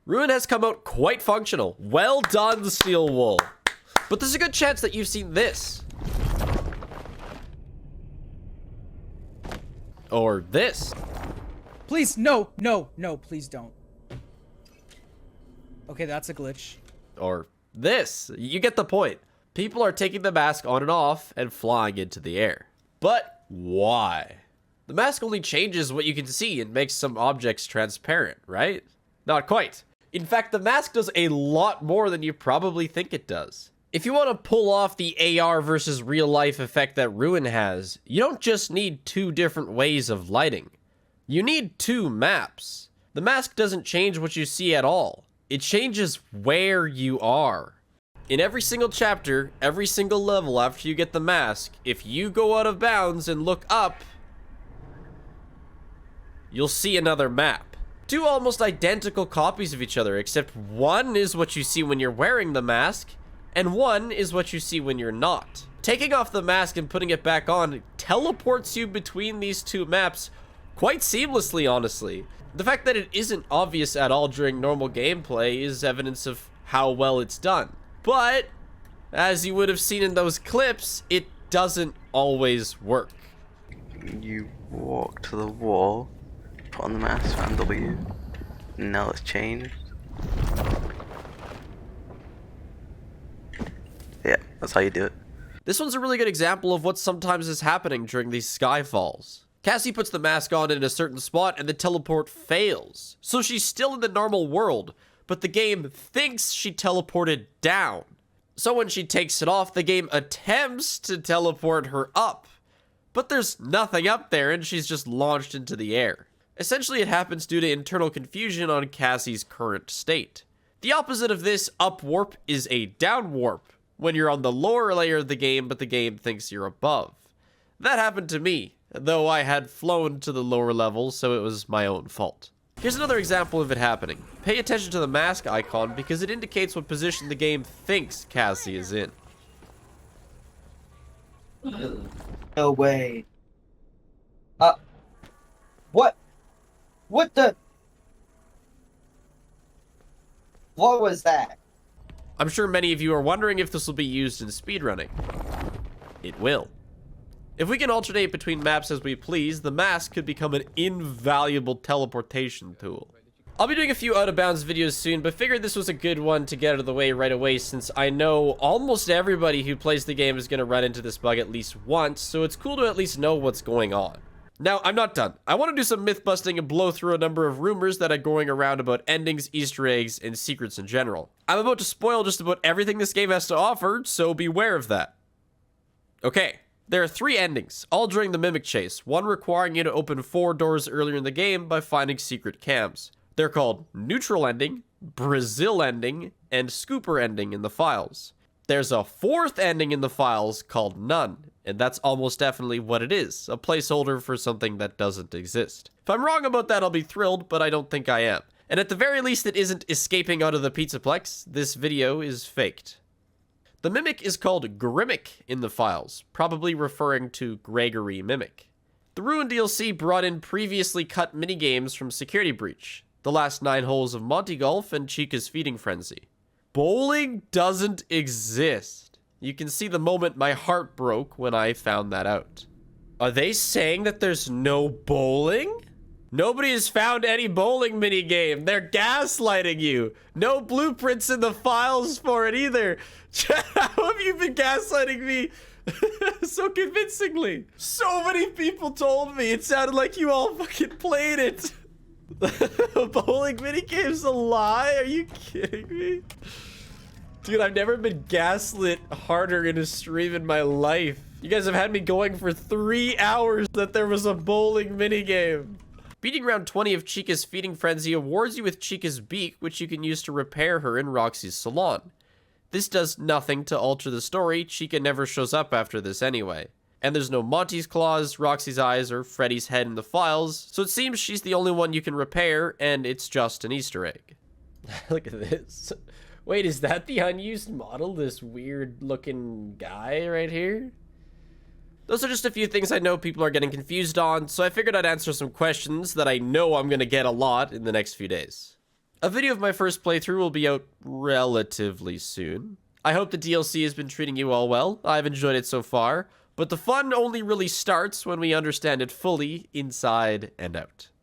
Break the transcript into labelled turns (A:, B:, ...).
A: Ruin has come out quite functional. Well done, Steel Wool. But there's a good chance that you've seen this. Or this.
B: Please, no, no, no, please don't. Okay, that's a glitch.
A: Or this. You get the point. People are taking the mask on and off and flying into the air. But why? The mask only changes what you can see and makes some objects transparent, right? Not quite. In fact, the mask does a lot more than you probably think it does. If you want to pull off the AR versus real life effect that Ruin has, you don't just need 2 different ways of lighting. You need 2 maps. The mask doesn't change what you see at all. It changes where you are. In every single chapter, every single level after you get the mask, if you go out of bounds and look up, you'll see another map. 2 almost identical copies of each other, except one is what you see when you're wearing the mask, and one is what you see when you're not. Taking off the mask and putting it back on teleports you between these 2 maps quite seamlessly, honestly. The fact that it isn't obvious at all during normal gameplay is evidence of how well it's done. But, as you would have seen in those clips, it doesn't always work.
C: You walk to the wall, put on the mask and W, now it's changed. Yeah, that's how you do it.
A: This one's a really good example of what sometimes is happening during these skyfalls. Cassie puts the mask on in a certain spot and the teleport fails. So she's still in the normal world, but the game thinks she teleported down. So when she takes it off, the game attempts to teleport her up. But there's nothing up there and she's just launched into the air. Essentially, it happens due to internal confusion on Cassie's current state. The opposite of this up warp is a down warp, when you're on the lower layer of the game, but the game thinks you're above. That happened to me, though I had flown to the lower levels, so it was my own fault. Here's another example of it happening. Pay attention to the mask icon because it indicates what position the game thinks Cassie is in.
D: No way. What? What the? What was that?
A: I'm sure many of you are wondering if this will be used in speedrunning. It will. If we can alternate between maps as we please, the mask could become an invaluable teleportation tool. I'll be doing a few out-of-bounds videos soon, but figured this was a good one to get out of the way right away since I know almost everybody who plays the game is going to run into this bug at least once, so it's cool to at least know what's going on. Now, I'm not done. I want to do some myth busting and blow through a number of rumors that are going around about endings, Easter eggs, and secrets in general. I'm about to spoil just about everything this game has to offer, so beware of that. Okay. There are 3 endings, all during the Mimic Chase, one requiring you to open 4 doors earlier in the game by finding secret cams. They're called Neutral Ending, Brazil Ending, and Scooper Ending in the files. There's a 4th ending in the files called None, and that's almost definitely what it is, a placeholder for something that doesn't exist. If I'm wrong about that, I'll be thrilled, but I don't think I am. And at the very least, it isn't escaping out of the Pizzaplex. This video is faked. The Mimic is called Grimmick in the files, probably referring to Gregory Mimic. The Ruin DLC brought in previously cut minigames from Security Breach, the last 9 holes of Monty Golf, and Chica's Feeding Frenzy. Bowling doesn't exist. You can see the moment my heart broke when I found that out. Are they saying that there's no bowling? Nobody has found any bowling minigame. They're gaslighting you. No blueprints in the files for it either. How have you been gaslighting me so convincingly? So many people told me. It sounded like you all fucking played it. Bowling minigame's a lie? Are you kidding me? Dude, I've never been gaslit harder in a stream in my life. You guys have had me going for 3 hours that there was a bowling minigame. Beating round 20 of Chica's Feeding Frenzy awards you with Chica's Beak, which you can use to repair her in Roxy's salon. This does nothing to alter the story. Chica never shows up after this anyway. And there's no Monty's claws, Roxy's eyes, or Freddy's head in the files, so it seems she's the only one you can repair, and it's just an Easter egg. Look at this. Wait, is that the unused model? This weird looking guy right here? Those are just a few things I know people are getting confused on, so I figured I'd answer some questions that I know I'm going to get a lot in the next few days. A video of my first playthrough will be out relatively soon. I hope the DLC has been treating you all well. I've enjoyed it so far, but the fun only really starts when we understand it fully inside and out.